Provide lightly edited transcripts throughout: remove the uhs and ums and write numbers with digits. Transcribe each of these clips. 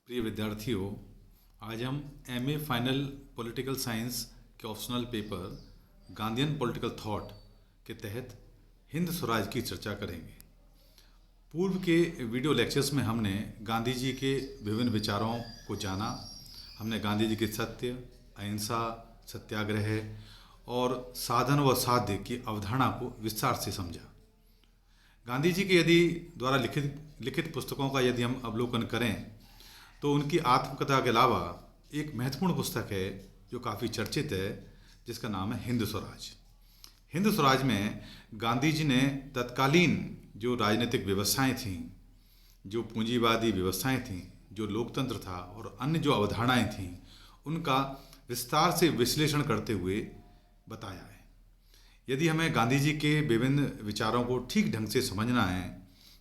प्रिय विद्यार्थियों, आज हम एमए फाइनल पॉलिटिकल साइंस के optional paper Gandhian political thought के तहत हिंद स्वराज की चर्चा करेंगे। पूर्व के वीडियो लेक्चर्स में हमने गांधी जी के विभिन्न विचारों को जाना। हमने गांधी जी के सत्य, अहिंसा, सत्याग्रह और साधन व साध्य की अवधारणा को विस्तार से समझा। गांधी जी के द्वारा लिखित पुस्तकों का यदि हम अवलोकन करें तो उनकी आत्मकथा के अलावा एक महत्वपूर्ण पुस्तक है जो काफ़ी चर्चित है, जिसका नाम है हिंद स्वराज। हिंद स्वराज में गांधी जी ने तत्कालीन जो राजनीतिक व्यवस्थाएं थीं, जो पूंजीवादी व्यवस्थाएं थीं, जो लोकतंत्र था और अन्य जो अवधारणाएं थीं, उनका विस्तार से विश्लेषण करते हुए बताया है। यदि हमें गांधी जी के विभिन्न विचारों को ठीक ढंग से समझना है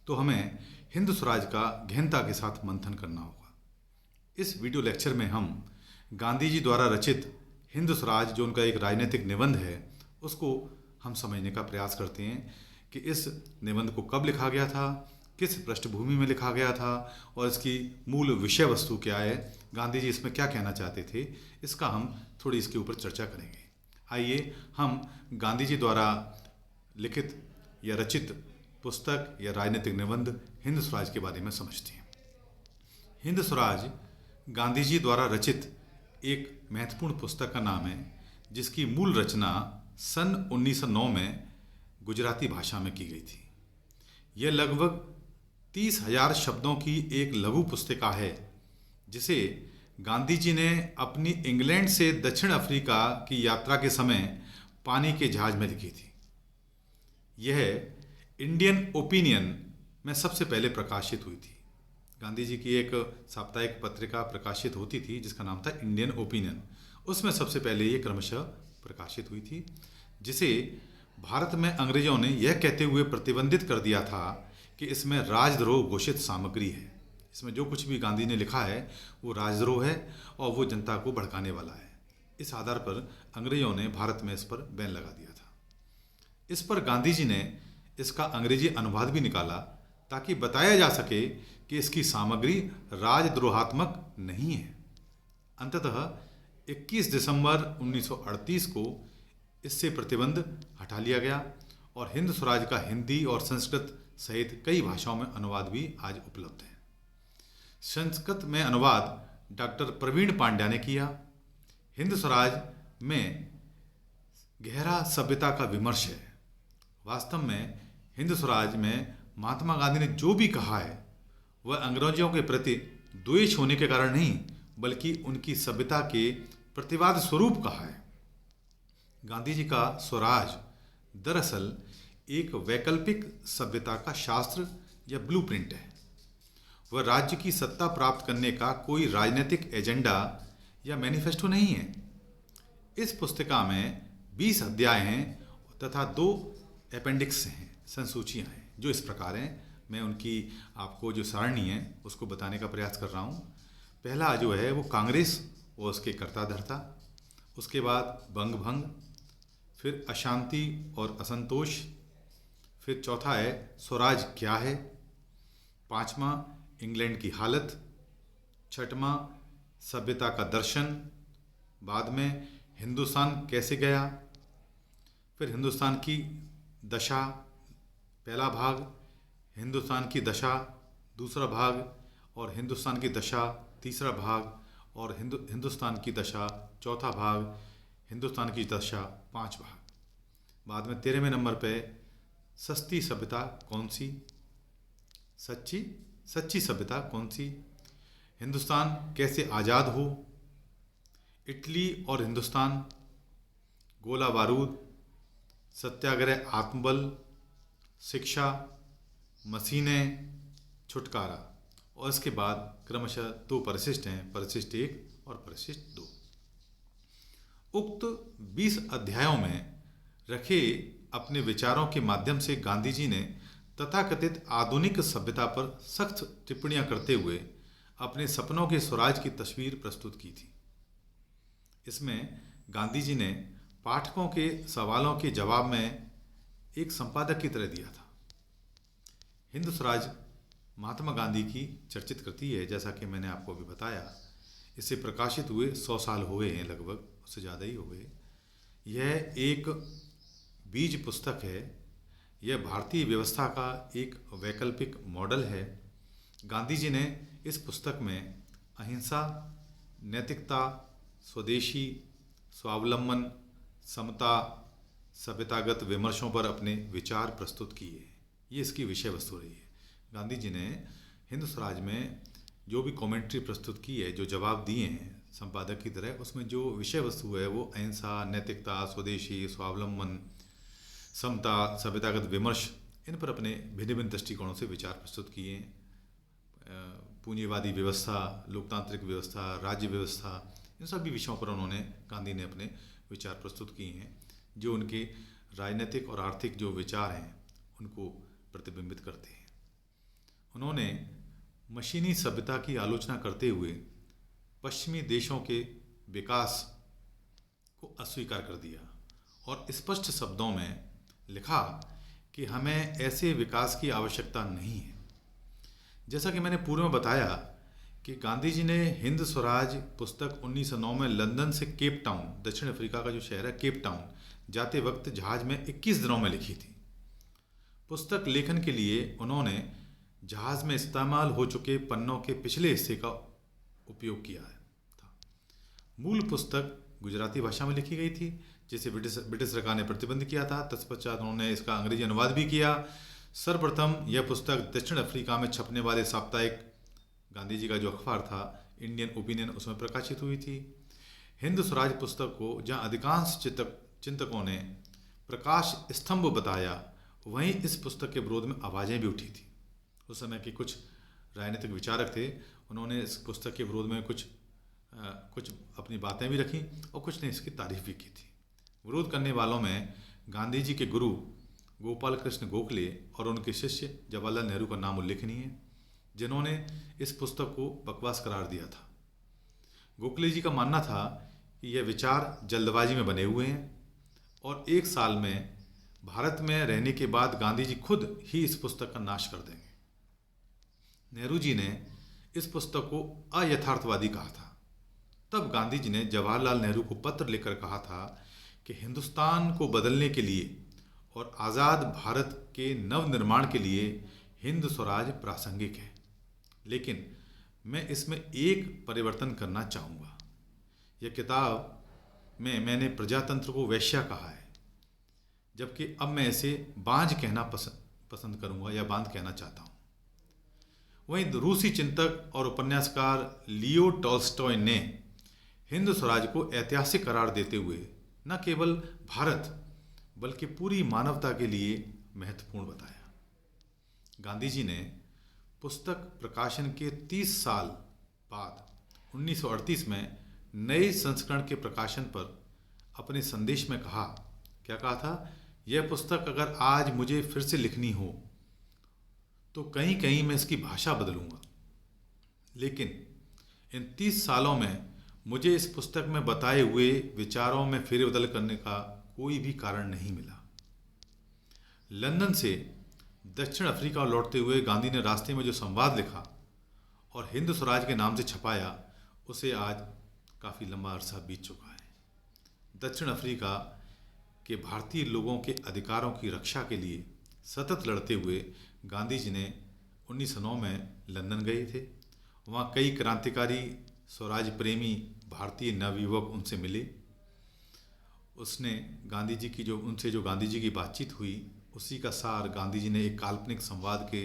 तो हमें हिंद स्वराज का गहनता के साथ मंथन करना होगा। इस वीडियो लेक्चर में हम गांधी जी द्वारा रचित हिंद स्वराज, जो उनका एक राजनीतिक निबंध है, उसको हम समझने का प्रयास करते हैं कि इस निबंध को कब लिखा गया था, किस पृष्ठभूमि में लिखा गया था और इसकी मूल विषय वस्तु क्या है, गांधी जी इसमें क्या कहना चाहते थे। इसका हम थोड़ी इसके ऊपर चर्चा करेंगे। आइए हम गांधी जी द्वारा लिखित या रचित पुस्तक या राजनीतिक निबंध हिंद स्वराज के बारे में समझते हैं। हिंद स्वराज गांधी जी द्वारा रचित एक महत्वपूर्ण पुस्तक का नाम है, जिसकी मूल रचना सन 1909 में गुजराती भाषा में की गई थी। यह लगभग 30,000 शब्दों की एक लघु पुस्तिका है, जिसे गांधी जी ने अपनी इंग्लैंड से दक्षिण अफ्रीका की यात्रा के समय पानी के जहाज में लिखी थी। यह इंडियन ओपिनियन में सबसे पहले प्रकाशित हुई थी। गांधी जी की एक साप्ताहिक पत्रिका प्रकाशित होती थी जिसका नाम था इंडियन ओपिनियन। उसमें सबसे पहले ये क्रमशः प्रकाशित हुई थी, जिसे भारत में अंग्रेजों ने यह कहते हुए प्रतिबंधित कर दिया था कि इसमें राजद्रोह घोषित सामग्री है। इसमें जो कुछ भी गांधी ने लिखा है वो राजद्रोह है और वो जनता को भड़काने वाला है। इस आधार पर अंग्रेजों ने भारत में इस पर बैन लगा दिया था। इस पर गांधी जी ने इसका अंग्रेजी अनुवाद भी निकाला ताकि बताया जा सके कि इसकी सामग्री राजद्रोहात्मक नहीं है। अंततः 21 दिसंबर 1938 को इससे प्रतिबंध हटा लिया गया और हिंद स्वराज का हिंदी और संस्कृत सहित कई भाषाओं में अनुवाद भी आज उपलब्ध है। संस्कृत में अनुवाद डॉक्टर प्रवीण पांड्या ने किया। हिंद स्वराज में गहरा सभ्यता का विमर्श है। वास्तव में हिंद स्वराज में महात्मा गांधी ने जो भी कहा है वह अंग्रेजों के प्रति द्वेष होने के कारण नहीं, बल्कि उनकी सभ्यता के प्रतिवाद स्वरूप कहा है। गांधी जी का स्वराज दरअसल एक वैकल्पिक सभ्यता का शास्त्र या ब्लूप्रिंट है। वह राज्य की सत्ता प्राप्त करने का कोई राजनीतिक एजेंडा या मैनिफेस्टो नहीं है। इस पुस्तिका में 20 अध्याय हैं तथा 2 अपेंडिक्स हैं, संसूचियाँ हैं, जो इस प्रकार हैं। मैं उनकी आपको जो सारणी है उसको बताने का प्रयास कर रहा हूँ। पहला जो है वो कांग्रेस और उसके कर्ता धर्ता, उसके बाद बंग भंग, फिर अशांति और असंतोष, फिर चौथा है स्वराज क्या है, पांचवा इंग्लैंड की हालत, छठवां सभ्यता का दर्शन, बाद में हिंदुस्तान कैसे गया, फिर हिंदुस्तान की दशा पहला भाग, हिंदुस्तान की दशा दूसरा भाग और हिंदुस्तान की दशा तीसरा भाग और हिंदुस्तान की दशा चौथा भाग, हिंदुस्तान की दशा 5 भाग। बाद में 13वें नंबर पे सस्ती सभ्यता कौन सी, सच्ची सभ्यता कौन सी, हिंदुस्तान कैसे आज़ाद हो, इटली और हिंदुस्तान, गोला बारूद, सत्याग्रह आत्मबल, शिक्षा, मशीनें, छुटकारा, और इसके बाद क्रमशः 2 परिशिष्ट हैं, परिशिष्ट 1 और परिशिष्ट 2। उक्त 20 अध्यायों में रखे अपने विचारों के माध्यम से गांधी जी ने तथाकथित आधुनिक सभ्यता पर सख्त टिप्पणियां करते हुए अपने सपनों के स्वराज की तस्वीर प्रस्तुत की थी। इसमें गांधी जी ने पाठकों के सवालों के जवाब में एक संपादक की तरह दिया था। हिंद स्वराज महात्मा गांधी की चर्चित कृति है, जैसा कि मैंने आपको अभी बताया। इसे प्रकाशित हुए 100 साल हुए हैं, लगभग उससे ज़्यादा ही हो गए। यह एक बीज पुस्तक है। यह भारतीय व्यवस्था का एक वैकल्पिक मॉडल है। गांधी जी ने इस पुस्तक में अहिंसा, नैतिकता, स्वदेशी, स्वावलंबन, समता, सभ्यतागत विमर्शों पर अपने विचार प्रस्तुत किए। ये इसकी विषय वस्तु रही है। गांधी जी ने हिंद स्वराज में जो भी कमेंट्री प्रस्तुत की है, जो जवाब दिए हैं संपादक की तरह, उसमें जो विषय वस्तु है वो अहिंसा, नैतिकता, स्वदेशी, स्वावलंबन, समता, सभ्यतागत विमर्श, इन पर अपने भिन्न भिन्न दृष्टिकोणों से विचार प्रस्तुत किए हैं। पूंजीवादी व्यवस्था, लोकतांत्रिक व्यवस्था, राज्य व्यवस्था, इन सभी विषयों पर उन्होंने, गांधी ने अपने विचार प्रस्तुत किए हैं, जो उनके राजनीतिक और आर्थिक जो विचार हैं उनको प्रतिबिंबित करते हैं। उन्होंने मशीनी सभ्यता की आलोचना करते हुए पश्चिमी देशों के विकास को अस्वीकार कर दिया और स्पष्ट शब्दों में लिखा कि हमें ऐसे विकास की आवश्यकता नहीं है। जैसा कि मैंने पूर्व में बताया कि गांधी जी ने हिंद स्वराज पुस्तक 1909 में लंदन से केप टाउन, दक्षिण अफ्रीका का जो शहर है केप टाउन, जाते वक्त जहाज में 21 दिनों में लिखी थी। पुस्तक लेखन के लिए उन्होंने जहाज में इस्तेमाल हो चुके पन्नों के पिछले हिस्से का उपयोग किया था। मूल पुस्तक गुजराती भाषा में लिखी गई थी, जिसे ब्रिटिश सरकार ने प्रतिबंध किया था। तत्पश्चात उन्होंने इसका अंग्रेजी अनुवाद भी किया। सर्वप्रथम यह पुस्तक दक्षिण अफ्रीका में छपने वाले साप्ताहिक गांधी जी का जो अखबार था इंडियन ओपिनियन, उसमें प्रकाशित हुई थी। हिंद स्वराज पुस्तक को जहाँ अधिकांश चिंतकों ने प्रकाश स्तंभ बताया, वहीं इस पुस्तक के विरोध में आवाज़ें भी उठी थी। उस समय के कुछ राजनीतिक विचारक थे, उन्होंने इस पुस्तक के विरोध में कुछ अपनी बातें भी रखी और कुछ ने इसकी तारीफ भी की थी। विरोध करने वालों में गांधी जी के गुरु गोपाल कृष्ण गोखले और उनके शिष्य जवाहरलाल नेहरू का नाम उल्लेखनीय है, जिन्होंने इस पुस्तक को बकवास करार दिया था। गोखले जी का मानना था कि यह विचार जल्दबाजी में बने हुए हैं और 1 साल में भारत में रहने के बाद गांधी जी खुद ही इस पुस्तक का नाश कर देंगे। नेहरू जी ने इस पुस्तक को अयथार्थवादी कहा था। तब गांधी जी ने जवाहरलाल नेहरू को पत्र लिखकर कहा था कि हिंदुस्तान को बदलने के लिए और आज़ाद भारत के नवनिर्माण के लिए हिंद स्वराज प्रासंगिक है, लेकिन मैं इसमें एक परिवर्तन करना चाहूँगा। यह किताब में मैंने प्रजातंत्र को वैश्या कहा है, जबकि अब मैं इसे बांझ कहना पसंद करूँगा या बांध कहना चाहता हूँ। वहीं रूसी चिंतक और उपन्यासकार लियो टॉल्स्टॉय ने हिंद स्वराज को ऐतिहासिक करार देते हुए न केवल भारत बल्कि पूरी मानवता के लिए महत्वपूर्ण बताया। गांधी जी ने पुस्तक प्रकाशन के 30 साल बाद 1938 में नए संस्करण के प्रकाशन पर अपने संदेश में कहा, क्या कहा था? यह पुस्तक अगर आज मुझे फिर से लिखनी हो तो कहीं कहीं मैं इसकी भाषा बदलूंगा, लेकिन इन 30 सालों में मुझे इस पुस्तक में बताए हुए विचारों में फेरबदल करने का कोई भी कारण नहीं मिला। लंदन से दक्षिण अफ्रीका लौटते हुए गांधी ने रास्ते में जो संवाद लिखा और हिंद स्वराज के नाम से छपाया, उसे आज काफ़ी लंबा अरसा बीत चुका है। दक्षिण अफ्रीका के भारतीय लोगों के अधिकारों की रक्षा के लिए सतत लड़ते हुए गांधी जी ने 1909 में लंदन गए थे। वहाँ कई क्रांतिकारी स्वराज प्रेमी भारतीय नवयुवक उनसे मिले। उसने गांधी जी की जो गांधी जी की बातचीत हुई, उसी का सार गांधी जी ने एक काल्पनिक संवाद के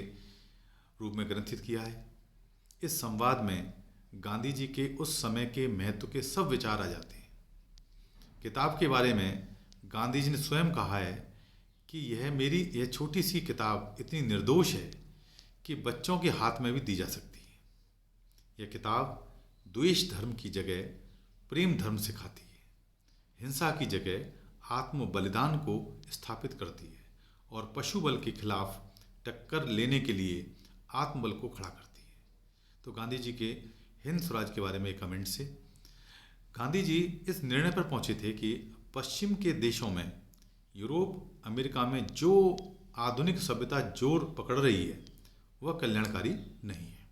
रूप में ग्रंथित किया है। इस संवाद में गांधी जी के उस समय के महत्व के सब विचार आ जाते हैं। किताब के बारे में गांधी जी ने स्वयं कहा है कि यह छोटी सी किताब इतनी निर्दोष है कि बच्चों के हाथ में भी दी जा सकती है। यह किताब द्वेष धर्म की जगह प्रेम धर्म सिखाती है, हिंसा की जगह आत्म बलिदान को स्थापित करती है और पशु बल के खिलाफ टक्कर लेने के लिए आत्मबल को खड़ा करती है। तो गांधी जी के हिंद स्वराज के बारे में एक कमेंट से गांधी जी इस निर्णय पर पहुंचे थे कि पश्चिम के देशों में, यूरोप, अमेरिका में जो आधुनिक सभ्यता जोर पकड़ रही है, वह कल्याणकारी नहीं है।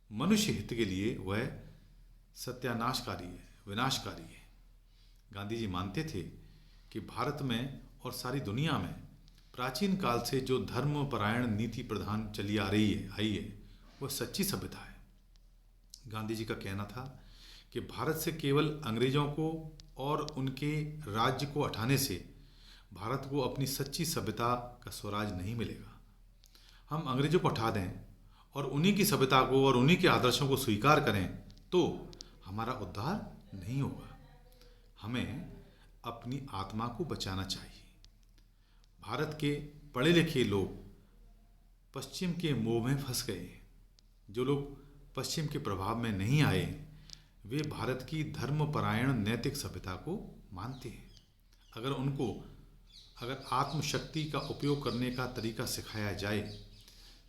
मनुष्य हित के लिए वह सत्यानाशकारी है, विनाशकारी है। गांधी जी मानते थे कि भारत में और सारी दुनिया में प्राचीन काल से जो धर्मपरायण नीति प्रधान चली आई है वह सच्ची सभ्यता है। गांधी जी का कहना था कि भारत से केवल अंग्रेजों को और उनके राज्य को हटाने से भारत को अपनी सच्ची सभ्यता का स्वराज नहीं मिलेगा। हम अंग्रेजों को हटा दें और उन्हीं की सभ्यता को और उन्हीं के आदर्शों को स्वीकार करें तो हमारा उद्धार नहीं होगा। हमें अपनी आत्मा को बचाना चाहिए। भारत के पढ़े लिखे लोग पश्चिम के मोह में फंस गए। जो लोग पश्चिम के प्रभाव में नहीं आए वे भारत की धर्मपरायण नैतिक सभ्यता को मानते हैं। अगर आत्मशक्ति का उपयोग करने का तरीका सिखाया जाए,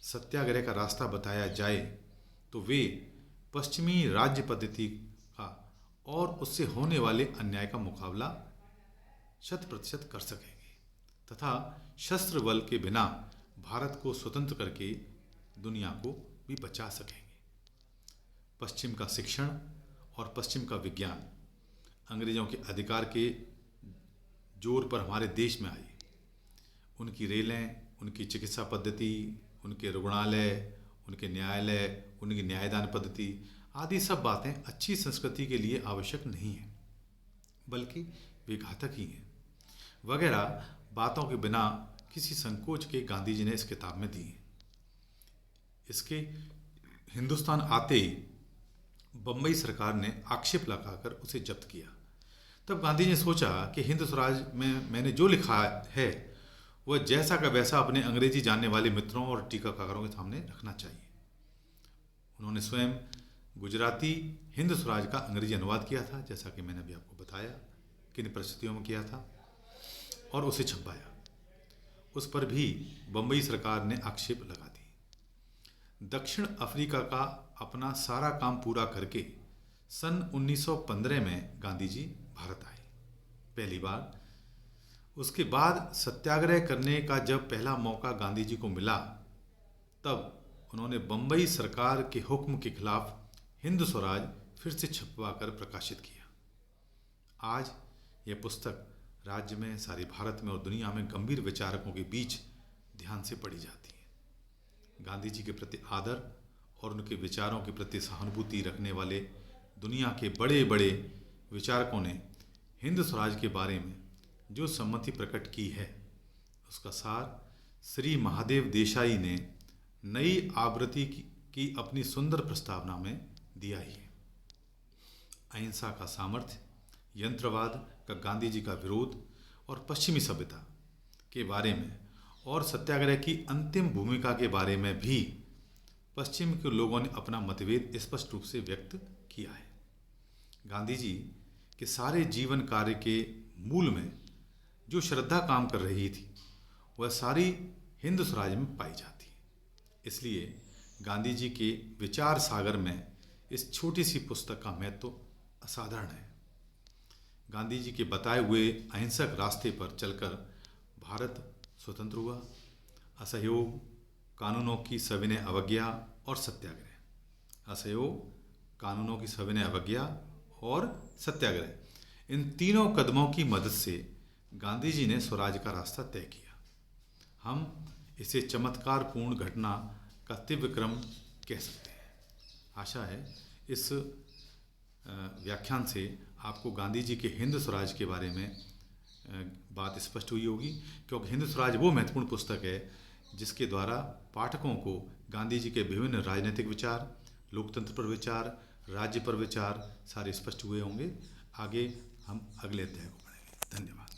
सत्याग्रह का रास्ता बताया जाए तो वे पश्चिमी राज्य पद्धति का और उससे होने वाले अन्याय का मुकाबला 100% कर सकेंगे तथा शस्त्र बल के बिना भारत को स्वतंत्र करके दुनिया को भी बचा सकेंगे। पश्चिम का शिक्षण और पश्चिम का विज्ञान अंग्रेजों के अधिकार के जोर पर हमारे देश में आई। उनकी रेलें, उनकी चिकित्सा पद्धति, उनके रुग्णालय, उनके न्यायालय, उनकी न्यायदान पद्धति आदि सब बातें अच्छी संस्कृति के लिए आवश्यक नहीं हैं, बल्कि वे घातक ही हैं। वगैरह बातों के बिना किसी संकोच के गांधी जी ने इस किताब में दी हैं। इसके हिंदुस्तान आते ही बम्बई सरकार ने आक्षेप लगाकर उसे जब्त किया। तब गांधी जी ने सोचा कि हिंद स्वराज में मैंने जो लिखा है वह जैसा का वैसा अपने अंग्रेजी जानने वाले मित्रों और टीकाकारों के सामने रखना चाहिए। उन्होंने स्वयं गुजराती हिंद स्वराज का अंग्रेजी अनुवाद किया था, जैसा कि मैंने अभी आपको बताया किन परिस्थितियों में किया था, और उसे छपवाया। उस पर भी बम्बई सरकार ने आक्षेप लगा दी। दक्षिण अफ्रीका का अपना सारा काम पूरा करके सन 1915 में गांधी जी भारत आए पहली बार। उसके बाद सत्याग्रह करने का जब पहला मौका गांधी जी को मिला तब उन्होंने बम्बई सरकार के हुक्म के खिलाफ हिंद स्वराज फिर से छपवा कर प्रकाशित किया। आज यह पुस्तक राज्य में, सारे भारत में और दुनिया में गंभीर विचारकों के बीच ध्यान से पढ़ी जाती है। गांधी जी के प्रति आदर और उनके विचारों के प्रति सहानुभूति रखने वाले दुनिया के बड़े बड़े विचारकों ने हिंद स्वराज के बारे में जो सम्मति प्रकट की है उसका सार श्री महादेव देसाई ने नई आवृत्ति की अपनी सुंदर प्रस्तावना में दिया ही है। अहिंसा का सामर्थ्य, यंत्रवाद का गांधी जी का विरोध और पश्चिमी सभ्यता के बारे में और सत्याग्रह की अंतिम भूमिका के बारे में भी पश्चिम के लोगों ने अपना मतभेद स्पष्ट रूप से व्यक्त किया है। गांधी जी के सारे जीवन कार्य के मूल में जो श्रद्धा काम कर रही थी वह सारी हिंद स्वराज में पाई जाती है। इसलिए गांधी जी के विचार सागर में इस छोटी सी पुस्तक का महत्व असाधारण है। गांधी जी के बताए हुए अहिंसक रास्ते पर चलकर भारत स्वतंत्र हुआ। असहयोग, कानूनों की सविनय अवज्ञा और सत्याग्रह। असहयोग, कानूनों की सविनय अवज्ञा और सत्याग्रह, इन तीनों कदमों की मदद से गांधी जी ने स्वराज का रास्ता तय किया। हम इसे चमत्कारपूर्ण घटना का तीव्र क्रम कह सकते हैं। आशा है इस व्याख्यान से आपको गांधी जी के हिंद स्वराज के बारे में बात स्पष्ट हुई होगी, क्योंकि हिंद स्वराज वो महत्वपूर्ण पुस्तक है जिसके द्वारा पाठकों को गांधी जी के विभिन्न राजनीतिक विचार, लोकतंत्र पर विचार, राज्य पर विचार सारे स्पष्ट हुए होंगे। आगे हम अगले अध्याय को पढ़ेंगे। धन्यवाद।